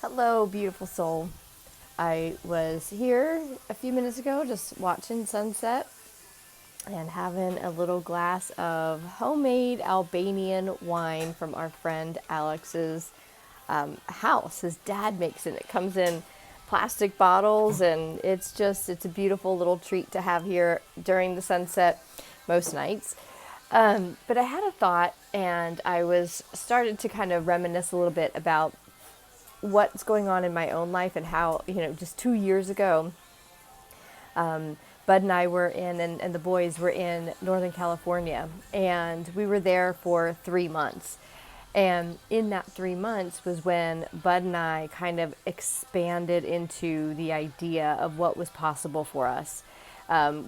Hello, beautiful soul. I was here a few minutes ago just watching sunset and having a little glass of homemade Albanian wine from our friend Alex's house. His dad makes it. It comes in plastic bottles, and it's a beautiful little treat to have here during the sunset most nights. But I had a thought, and I was started to kind of reminisce a little bit about what's going on in my own life and how, just 2 years ago, Bud and I were and the boys were in Northern California, and we were there for 3 months. And in that 3 months was when Bud and I kind of expanded into the idea of what was possible for us.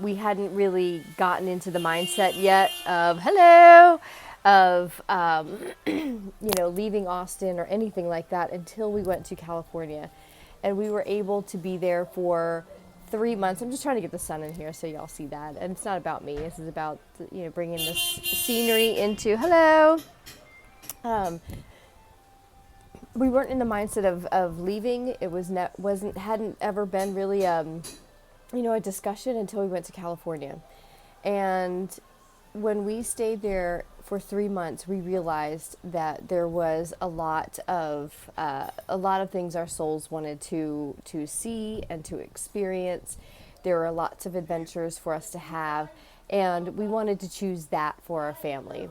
We hadn't really gotten into the mindset yet of hello, of leaving Austin or anything like that until we went to California, and we were able to be there for 3 months. I'm just trying to get the sun in here so y'all see that, and it's not about me. This is about bringing this scenery into hello. We weren't in the mindset of leaving. It hadn't ever been really a discussion until we went to California. And when we stayed there for 3 months, we realized that there was a lot of things our souls wanted to see and to experience. There were lots of adventures for us to have, and we wanted to choose that for our family.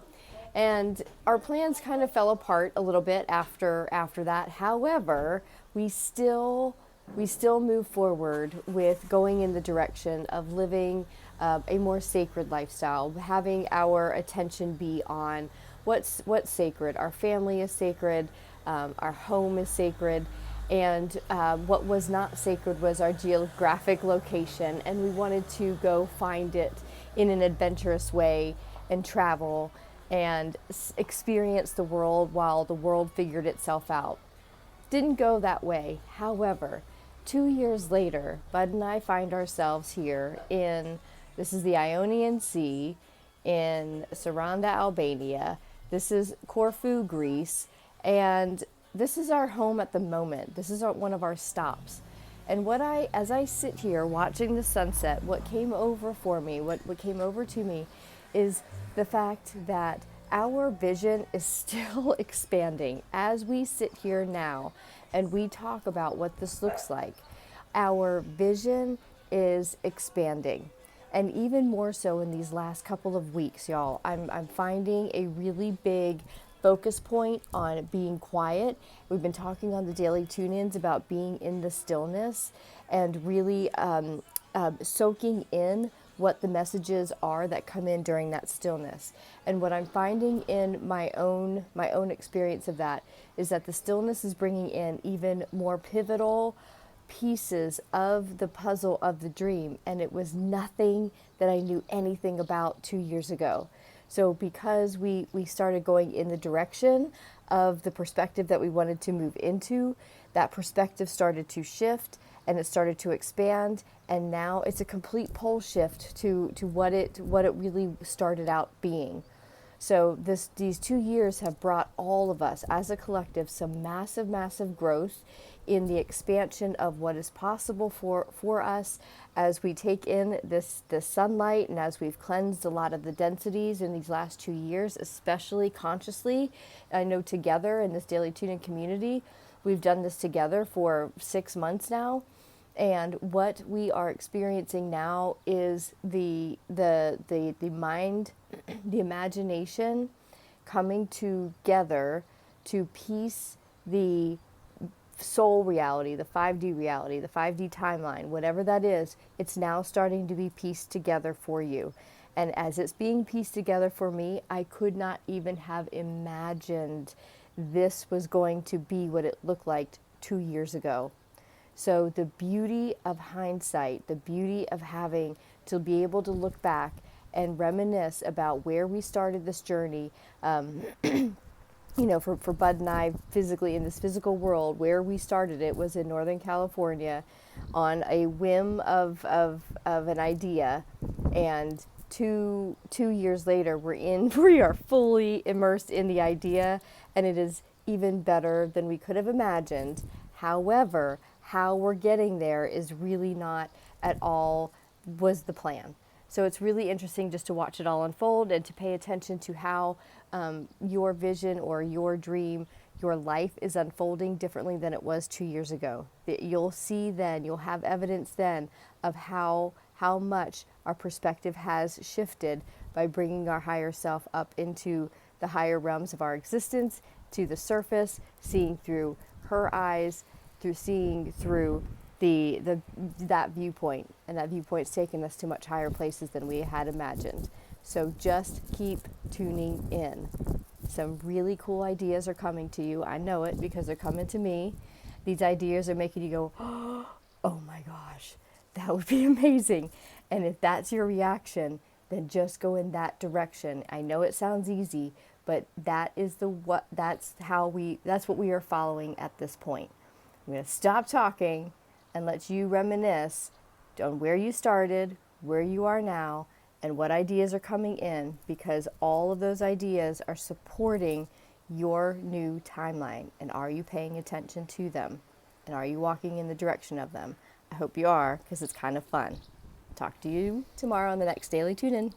And our plans kind of fell apart a little bit after that. However, we still move forward with going in the direction of living a more sacred lifestyle, having our attention be on what's sacred. Our family is sacred, our home is sacred, and what was not sacred was our geographic location, and we wanted to go find it in an adventurous way and travel and experience the world while the world figured itself out. Didn't go that way. However, 2 years later, Bud and I find ourselves here this is the Ionian Sea in Saranda, Albania. This is Corfu, Greece, and this is our home at the moment. This is one of our stops. And as I sit here watching the sunset, what came over for me, what came over to me is the fact that our vision is still expanding as we sit here now and we talk about what this looks like. Our vision is expanding, and even more so in these last couple of weeks, y'all. I'm finding a really big focus point on being quiet. We've been talking on the daily tune-ins about being in the stillness and really soaking in what the messages are that come in during that stillness. And what I'm finding in my own experience of that is that the stillness is bringing in even more pivotal pieces of the puzzle of the dream, and it was nothing that I knew anything about 2 years ago. So because we started going in the direction of the perspective that we wanted to move into, that perspective started to shift and it started to expand, and now it's a complete pole shift to what it really started out being. So these 2 years have brought all of us as a collective some massive growth in the expansion of what is possible for us as we take in this sunlight, and as we've cleansed a lot of the densities in these last 2 years, especially consciously. I know together in this daily tune-in community, we've done this together for 6 months now. And what we are experiencing now is the mind, the imagination coming together to piece the soul reality, the 5D reality, the 5D timeline, whatever that is. It's now starting to be pieced together for you. And as it's being pieced together for me, I could not even have imagined this was going to be what it looked like 2 years ago. So the beauty of hindsight, the beauty of having to be able to look back and reminisce about where we started this journey, for Bud and I physically in this physical world, where we started it was in Northern California on a whim of an idea. And two years later, we are fully immersed in the idea, and it is even better than we could have imagined. However, how we're getting there is really not at all was the plan. So it's really interesting just to watch it all unfold and to pay attention to how your vision or your dream, your life is unfolding differently than it was 2 years ago. You'll see then, you'll have evidence then of how much our perspective has shifted by bringing our higher self up into the higher realms of our existence, to the surface, seeing through her eyes, through seeing through that viewpoint, and that viewpoint's taken us to much higher places than we had imagined. So just keep tuning in. Some really cool ideas are coming to you. I know it because they're coming to me. These ideas are making you go, oh my gosh, that would be amazing. And if that's your reaction, then just go in that direction. I know it sounds easy, but that's what we are following at this point. I'm going to stop talking and let you reminisce on where you started, where you are now, and what ideas are coming in, because all of those ideas are supporting your new timeline. And are you paying attention to them? And are you walking in the direction of them? I hope you are, because it's kind of fun. Talk to you tomorrow on the next Daily Tune In.